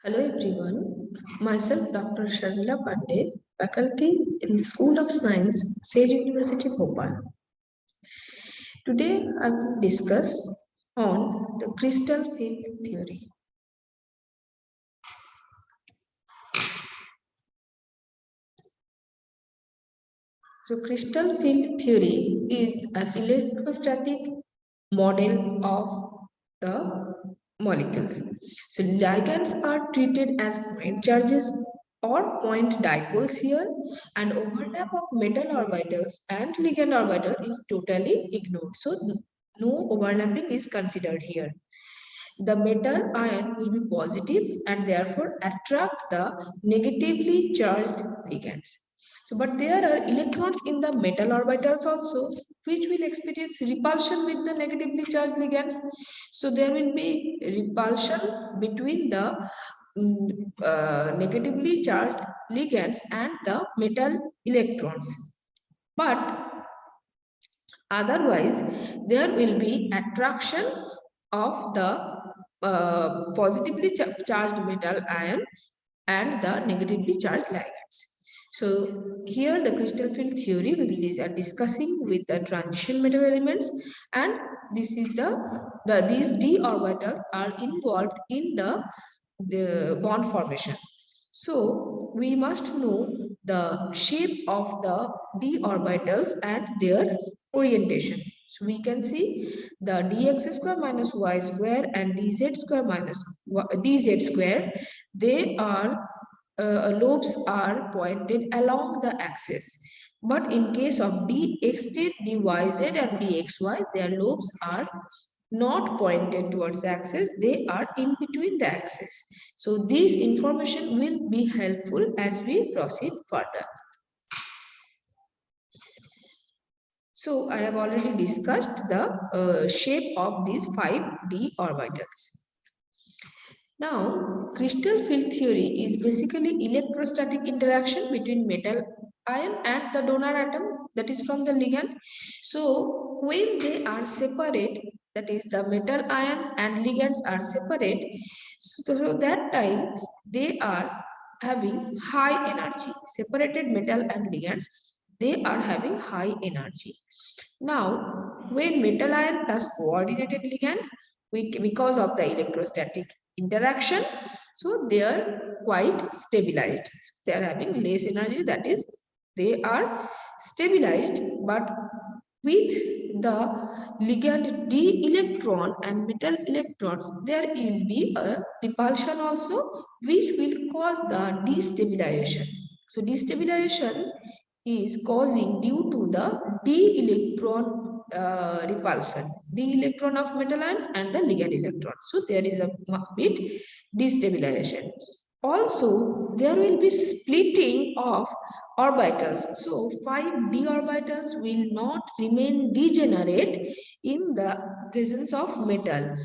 Hello everyone, myself Dr. Sharmila Pandey, faculty in the School of Science, Sage University, Bhopal. Today I will discuss on the crystal field theory. So crystal field theory is an electrostatic model of the molecules. So ligands are treated as point charges or point dipoles here, and overlap of metal orbitals and ligand orbital is totally ignored. So no overlapping is considered here. The metal ion will be positive and therefore attract the negatively charged ligands. So, but there are electrons in the metal orbitals also, which will experience repulsion with the negatively charged ligands. So, there will be repulsion between the negatively charged ligands and the metal electrons. But otherwise, there will be attraction of the positively charged metal ion and the negatively charged ligands. So here the crystal field theory we will are discussing with the transition metal elements, and this is these d orbitals are involved in the bond formation. So we must know the shape of the d orbitals and their orientation. So we can see the dx square minus y square and dz square minus dz square, they are lobes are pointed along the axis. But in case of dxz, dyz and dxy, their lobes are not pointed towards the axis, they are in between the axis. So this information will be helpful as we proceed further. So I have already discussed the shape of these 5d orbitals. Now, crystal field theory is basically electrostatic interaction between metal ion and the donor atom, that is from the ligand. So when they are separate, that is the metal ion and ligands are separate, so that time they are having high energy. Separated metal and ligands, they are having high energy. Now, when metal ion plus coordinated ligand, because of the electrostatic interaction, so they are quite stabilized. They are having less energy, that is, they are stabilized, but with the ligand d electron and metal electrons, there will be a repulsion also, which will cause the destabilization. So destabilization is causing due to the d electron repulsion, d electron of metal ions and the ligand electron. So there is a bit destabilization. Also, there will be splitting of orbitals. So 5d orbitals will not remain degenerate in the presence of metal.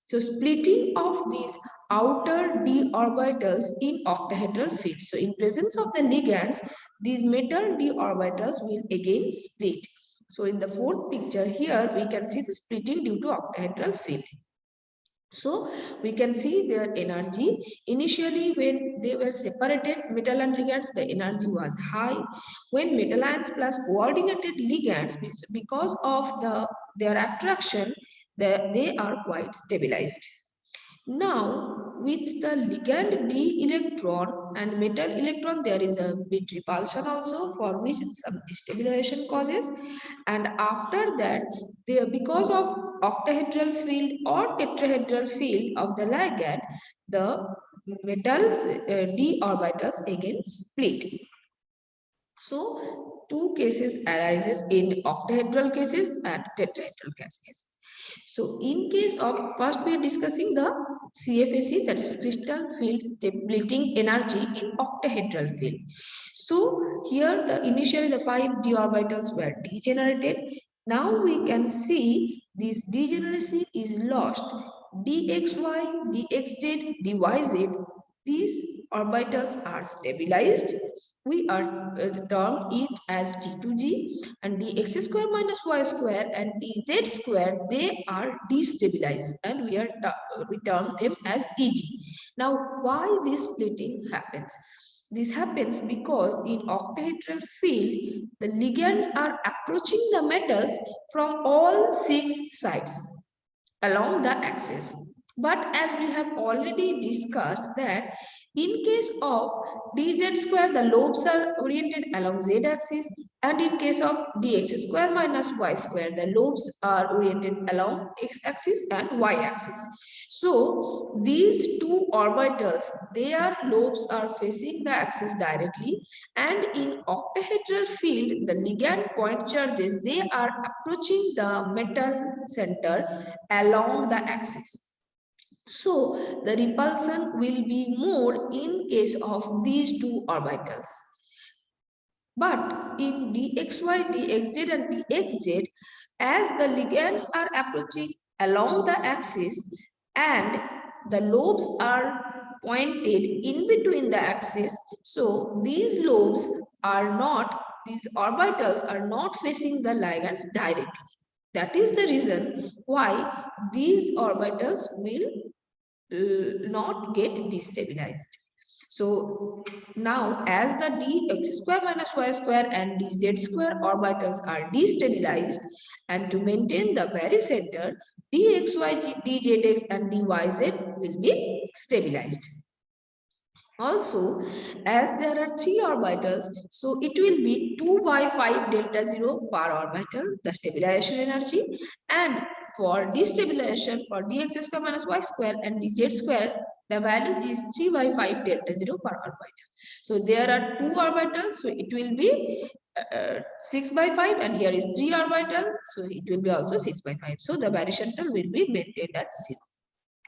So splitting of these outer d orbitals in octahedral field. So in presence of the ligands, these metal d orbitals will again split. So in the fourth picture here, we can see the splitting due to octahedral field. So we can see their energy. Initially, when they were separated, metal and ligands, the energy was high. When metal ions plus coordinated ligands, because of their attraction, they are quite stabilized. Now, with the ligand d electron and metal electron, there is a bit repulsion also, for which some destabilization causes. And after that, because of octahedral field or tetrahedral field of the ligand, the metals d orbitals again split. So two cases arises in octahedral cases and tetrahedral cases. So in case of, first we are discussing the CFAC, that is crystal field splitting energy in octahedral field. So here the initially the 5 d orbitals were degenerated. Now we can see this degeneracy is lost. dxy, dxz, dyz, these orbitals are stabilized. We are term it as d2g, and dx square minus y square and dz square, they are destabilized, and we term them as eg. Now, why this splitting happens? This happens because in octahedral field, the ligands are approaching the metals from all 6 sides along the axis. But as we have already discussed that in case of dz square, the lobes are oriented along z axis, and in case of dx square minus y square, the lobes are oriented along x axis and y axis. So these two orbitals, their lobes are facing the axis directly, and in octahedral field, the ligand point charges, they are approaching the metal center along the axis. So the repulsion will be more in case of these two orbitals. But in dxy, dxz and dxz, as the ligands are approaching along the axis and the lobes are pointed in between the axis, so these lobes are not, these orbitals are not facing the ligands directly. That is the reason why these orbitals will not get destabilized. So now as the dx square minus y square and dz square orbitals are destabilized, and to maintain the barycenter, dxy, dzx and dyz will be stabilized. Also, as there are 3 orbitals, so it will be 2 by 5 delta 0 per orbital, the stabilization energy, and for destabilization for dx square minus y square and dz square, the value is 3 by 5 delta 0 per orbital. So there are 2 orbitals, so it will be 6 by 5, and here is 3 orbital, so it will be also 6 by 5. So the barycenter will be maintained at 0.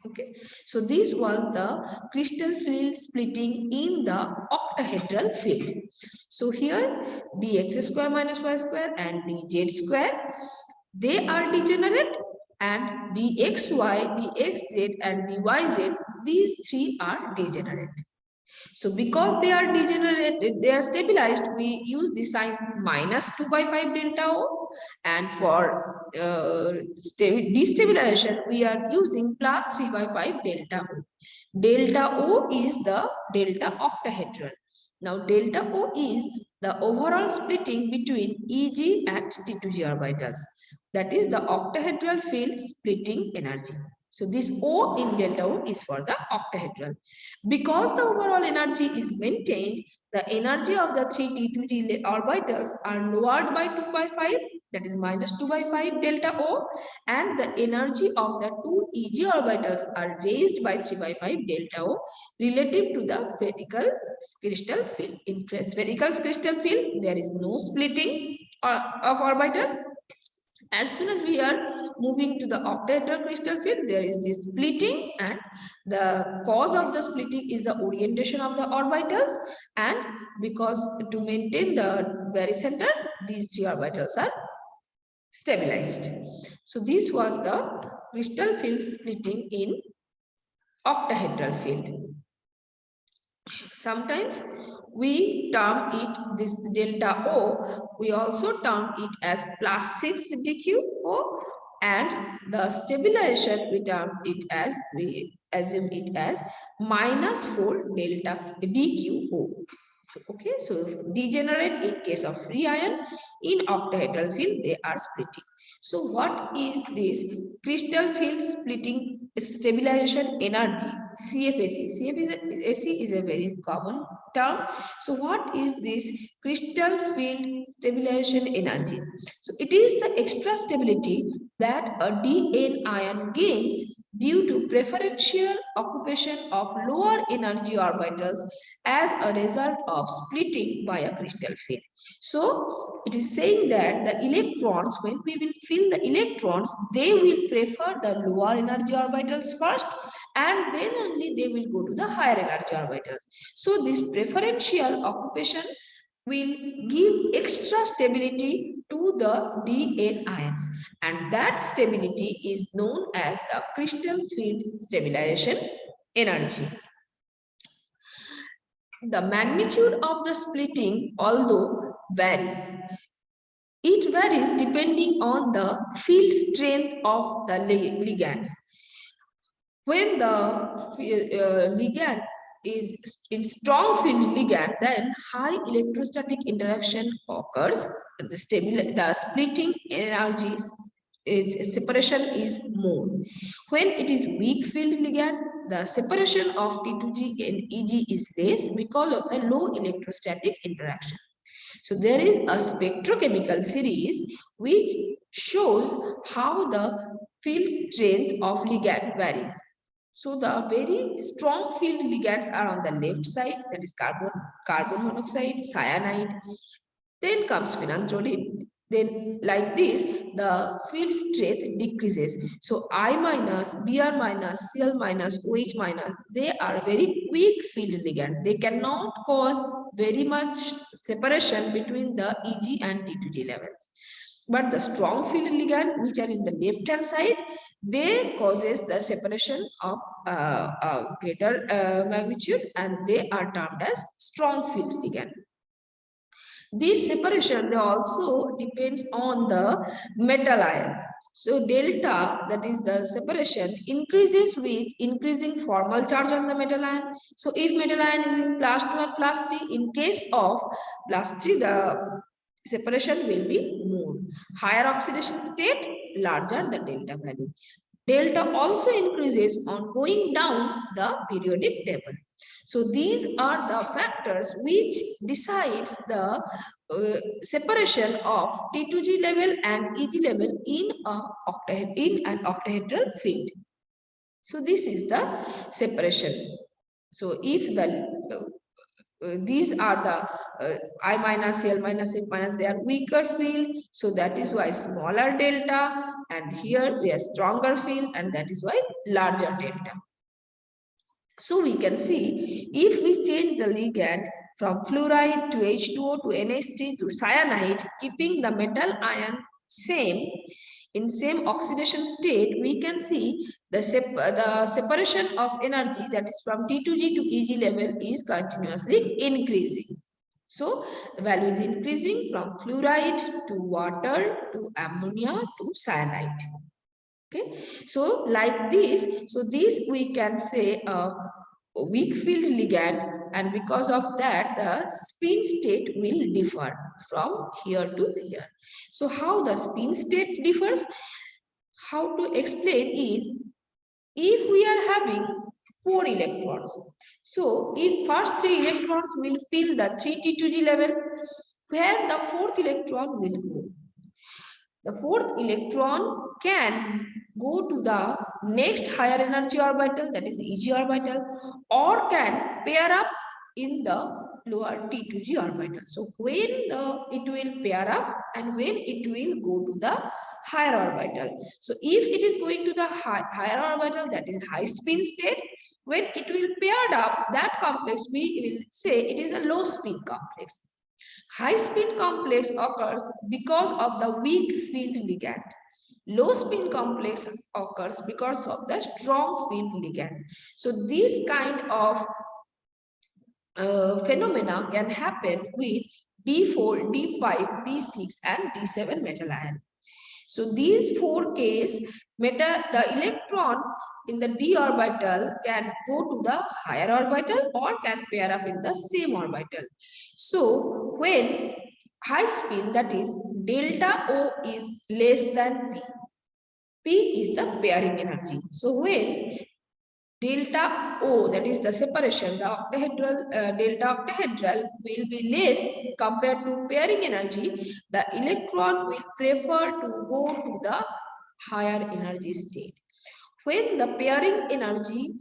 Okay, so this was the crystal field splitting in the octahedral field. So here dx square minus y square and dz square, they are degenerate, and dxy, dxz and dyz, these 3 are degenerate. So because they are degenerated, they are stabilized, we use the sign minus 2 by 5 delta O, and for destabilization, we are using plus 3 by 5 delta O. Delta O is the delta octahedral. Now delta O is the overall splitting between EG and T2G orbitals. That is the octahedral field splitting energy. So this O in delta O is for the octahedral. Because the overall energy is maintained, the energy of the 3 T2G orbitals are lowered by 2 by 5, that is minus 2 by 5 delta O, and the energy of the 2 EG orbitals are raised by 3 by 5 delta O relative to the spherical crystal field. In spherical crystal field, there is no splitting of orbital. As soon as we are moving to the octahedral crystal field, there is this splitting, and the cause of the splitting is the orientation of the orbitals, and because to maintain the barycenter, these 3 orbitals are stabilized. So this was the crystal field splitting in octahedral field. Sometimes we term it this delta O, we also term it as plus 6 dQO, and the stabilization we term it as, we assume it as minus 4 delta dQO. So, okay, so degenerate in case of free ion, in octahedral field they are splitting. So what is this crystal field splitting stabilization energy? CFAC. CFAC is a very common term. So what is this crystal field stabilization energy? So it is the extra stability that a DN ion gains due to preferential occupation of lower energy orbitals as a result of splitting by a crystal field. So it is saying that the electrons, when we will fill the electrons, they will prefer the lower energy orbitals first, and then only they will go to the higher energy orbitals. So this preferential occupation will give extra stability to the DN ions, and that stability is known as the crystal field stabilization energy. The magnitude of the splitting, although varies, it varies depending on the field strength of the ligands. When the ligand is in strong field ligand, then high electrostatic interaction occurs. And the splitting energies is separation is more. When it is weak field ligand, the separation of T2G and EG is less because of the low electrostatic interaction. So there is a spectrochemical series which shows how the field strength of ligand varies. So the very strong field ligands are on the left side, that is carbon monoxide, cyanide. Then comes phenanthrone. Then like this, the field strength decreases. So I minus, Br minus, Cl minus, OH minus, they are very weak field ligand. They cannot cause very much separation between the Eg and T2G levels. But the strong field ligand, which are in the left hand side, they causes the separation of greater magnitude, and they are termed as strong field ligand. This separation, they also depends on the metal ion. So delta, that is the separation, increases with increasing formal charge on the metal ion. So if metal ion is in +2 or +3, in case of +3, the separation will be more. Higher oxidation state, larger the delta value. Delta also increases on going down the periodic table. So these are the factors which decides the separation of T2G level and EG level in an octahedral field. So this is the separation. So if these are the I minus, L minus, F minus, they are weaker field. So that is why smaller delta, and here we have stronger field, and that is why larger delta. So we can see if we change the ligand from fluoride to H2O to NH3 to cyanide, keeping the metal ion same in same oxidation state, we can see the separation of energy, that is from T2G to EG level, is continuously increasing. So the value is increasing from fluoride to water to ammonia to cyanide. Okay, so like this, so this we can say a weak field ligand, and because of that the spin state will differ from here to here. So how the spin state differs, how to explain is, if we are having 4 electrons, so if first 3 electrons will fill the 3T2G level, where the 4th electron will go? The 4th electron can go to the next higher energy orbital, that is EG orbital, or can pair up in the lower T2G orbital. So when it will pair up and when it will go to the higher orbital. So if it is going to the higher orbital, that is high spin state, when it will paired up, that complex we will say it is a low spin complex. High spin complex occurs because of the weak field ligand. Low spin complex occurs because of the strong field ligand. So this kind of phenomena can happen with D4, D5, D6 and D7 metal ion. So these 4 case, the electron in the d orbital can go to the higher orbital or can pair up in the same orbital. So when high spin, that is delta O, is less than P, P is the pairing energy. So when delta O, that is the separation, the octahedral, delta octahedral will be less compared to pairing energy, the electron will prefer to go to the higher energy state. When the pairing energy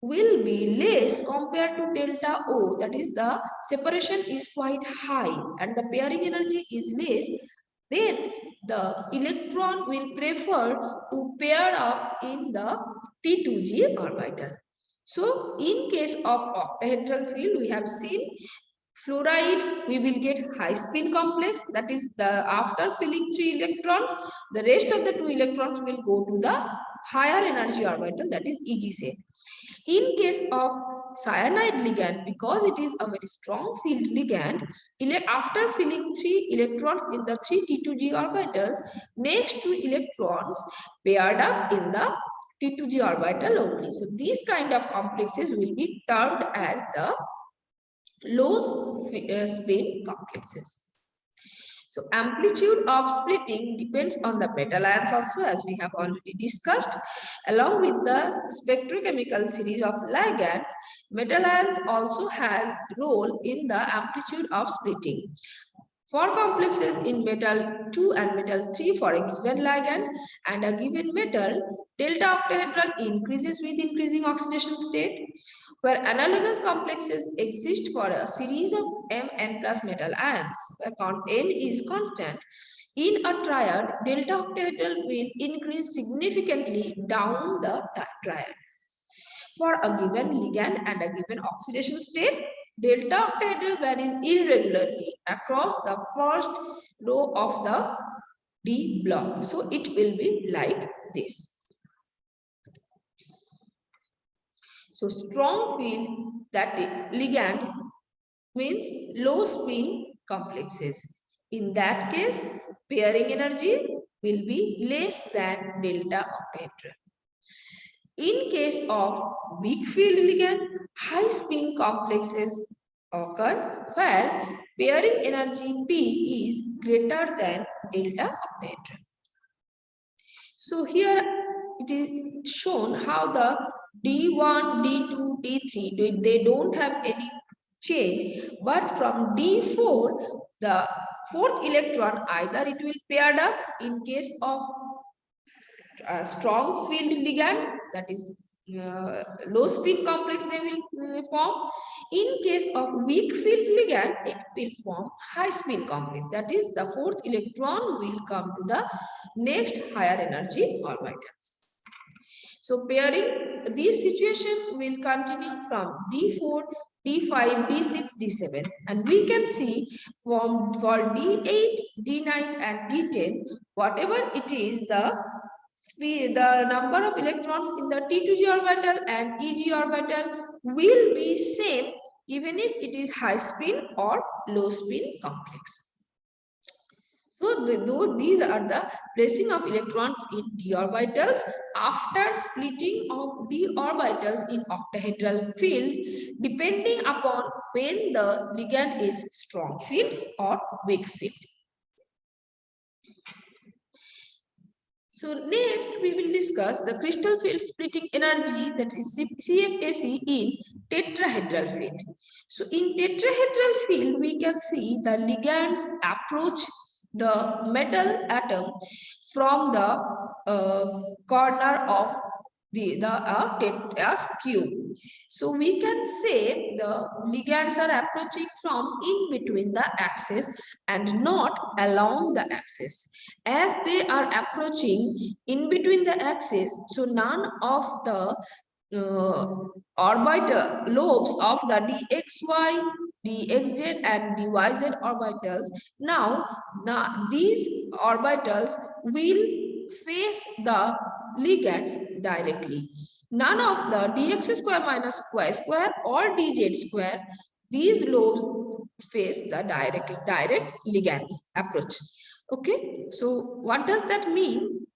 will be less compared to delta O, that is the separation is quite high and the pairing energy is less, then the electron will prefer to pair up in the T2G orbital. So in case of octahedral field, we have seen fluoride, we will get high spin complex, that is the after filling 3 electrons, the rest of the 2 electrons will go to the higher energy orbital, that is EG set. In case of cyanide ligand, because it is a very strong field ligand, after filling 3 electrons in the 3 T2G orbitals, next 2 electrons paired up in the T2G orbital only. So these kind of complexes will be termed as the low spin complexes. So amplitude of splitting depends on the metal ions also, as we have already discussed. Along with the spectrochemical series of ligands, metal ions also has role in the amplitude of splitting. For complexes in metal 2 and metal 3 for a given ligand and a given metal, delta octahedral increases with increasing oxidation state, where analogous complexes exist for a series of Mn plus metal ions, where N is constant. In a triad, delta octahedral will increase significantly down the triad. For a given ligand and a given oxidation state, delta octahedral varies irregularly across the first row of the D block. So it will be like this. So strong field, that ligand, means low spin complexes. In that case, pairing energy will be less than delta octahedral. In case of weak field ligand, high spin complexes occur where pairing energy P is greater than delta octahedral. So here it is shown how the D1, D2, D3, they don't have any change, but from D4, the fourth electron, either it will paired up in case of a strong field ligand, that is low spin complex, they will form. In case of weak field ligand, it will form high spin complex, that is the fourth electron will come to the next higher energy orbitals. So pairing, this situation will continue from D4, D5, D6, D7, and we can see for D8, D9 and D10, whatever it is, the number of electrons in the T2G orbital and EG orbital will be same even if it is high spin or low spin complex. So these are the placing of electrons in d orbitals after splitting of d orbitals in octahedral field, depending upon when the ligand is strong field or weak field. So next we will discuss the crystal field splitting energy, that is CFAC, in tetrahedral field. So in tetrahedral field we can see the ligands approach the metal atom from the corner of the tetra's cube. So we can say the ligands are approaching from in between the axis and not along the axis. As they are approaching in between the axis, so none of the orbital lobes of the dxy, dxz and dyz orbitals, now these orbitals will face the ligands directly. None of the dx square minus y square or dz square, these lobes face the direct ligands approach. Okay, so what does that mean?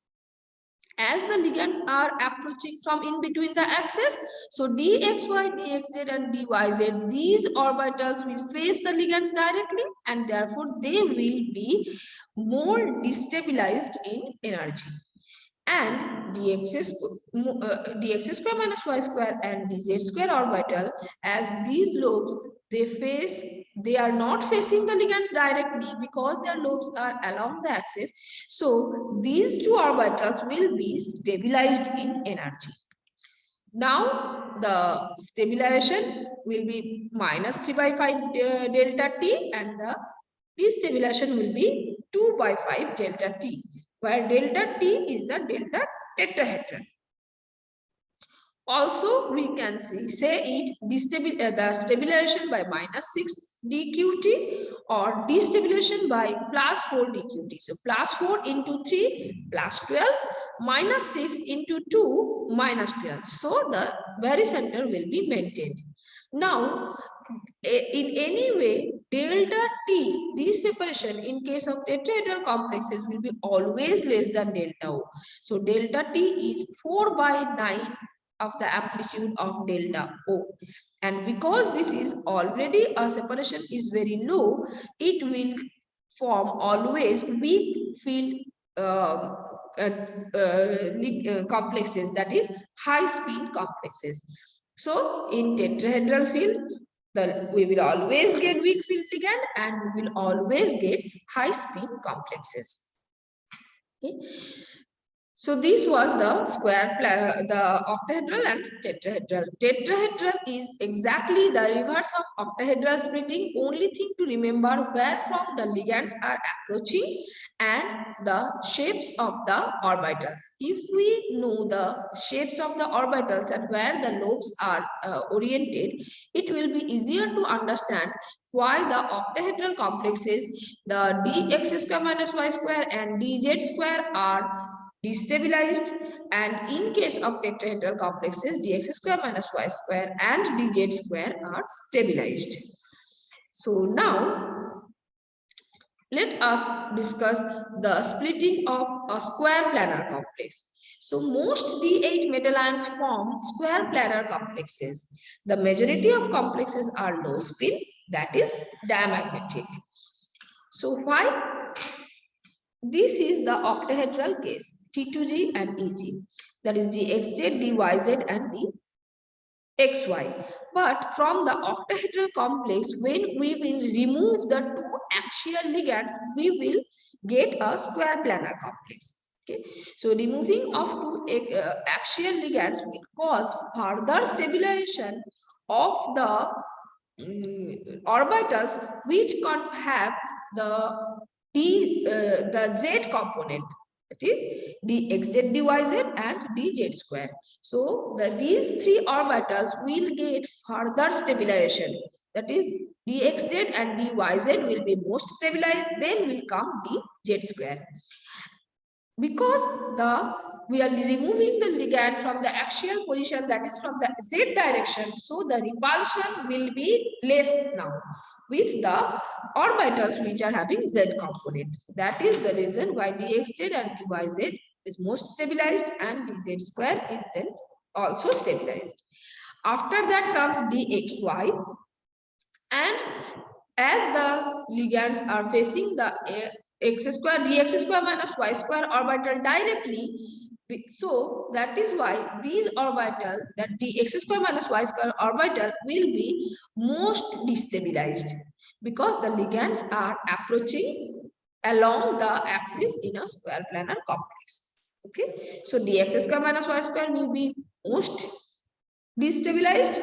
As the ligands are approaching from in between the axis, so dxy, dxz and dyz, these orbitals will face the ligands directly and therefore they will be more destabilized in energy. And dx square minus y square and dz square orbital, as these lobes they are not facing the ligands directly because their lobes are along the axis, so these two orbitals will be stabilized in energy. Now the stabilization will be minus 3 by 5 delta t and the destabilization will be 2 by 5 delta t, where delta t is the delta tetrahedron. Also, we can say the stabilization by minus 6 dqt or destabilization by plus 4 dqt. So plus 4 into 3 plus 12, minus 6 into 2 minus 12. So the barycenter will be maintained. Now, in any way, delta T, this separation in case of tetrahedral complexes will be always less than delta O. So delta T is 4/9 of the amplitude of delta O. And because this is already a separation is very low, it will form always weak field complexes, that is high spin complexes. So in tetrahedral field, we will always get weak field ligand and we will always get high spin complexes. Okay. So this was the the octahedral and tetrahedral. Tetrahedral is exactly the reverse of octahedral splitting. Only thing to remember where from the ligands are approaching and the shapes of the orbitals. If we know the shapes of the orbitals and where the lobes are oriented, it will be easier to understand why the octahedral complexes, the dx square minus y square and dz square are destabilized, and in case of tetrahedral complexes, dx square minus y square and dz square are stabilized. So now let us discuss the splitting of a square planar complex. So most D8 metal ions form square planar complexes. The majority of complexes are low spin, that is diamagnetic. So why? This is the octahedral case, T2G and EG, that is dxz, dyz and dxy. But from the octahedral complex, when we will remove the two axial ligands, we will get a square planar complex. Okay, so removing of two axial ligands will cause further stabilization of the orbitals which can have the the z component, that is dxz, dyz and dz square. So these three orbitals will get further stabilization, that is dxz and dyz will be most stabilized, then will come dz square. Because we are removing the ligand from the axial position, that is from the z direction, so the repulsion will be less now with the orbitals which are having z components. That is the reason why dxz and dyz is most stabilized and dz square is then also stabilized. After that comes dxy, and as the ligands are facing the x square, dx square minus y square orbital directly, so that is why these orbital, that dx square minus y square orbital will be most destabilized because the ligands are approaching along the axis in a square planar complex. Okay, so dx square minus y square will be most destabilized,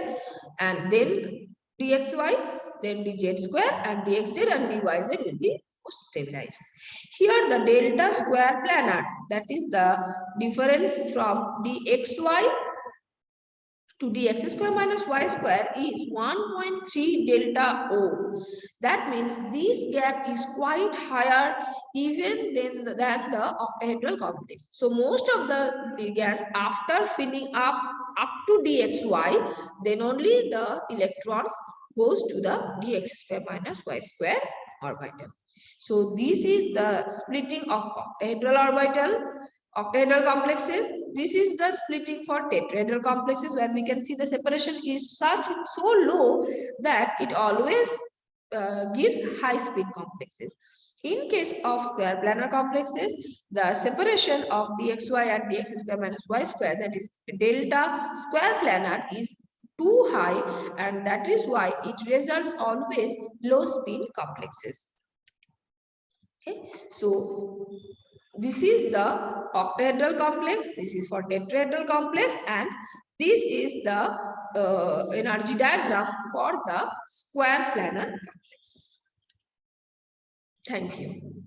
and then dxy, then dz square, and dxz and dyz will be most stabilized. Here the delta square planar, that is the difference from dxy to dx square minus y square is 1.3 delta O. That means this gap is quite higher even than the octahedral complex. So most of the ligands, after filling up to dxy, then only the electrons goes to the dx square minus y square orbital. So this is the splitting of octahedral complexes. This is the splitting for tetrahedral complexes, where we can see the separation is so low that it always gives high spin complexes. In case of square planar complexes, the separation of dxy and dx square minus y square, that is delta square planar, is too high, and that is why it results always low spin complexes. Okay, so this is the octahedral complex, this is for tetrahedral complex, and this is the energy diagram for the square planar complexes. Thank you.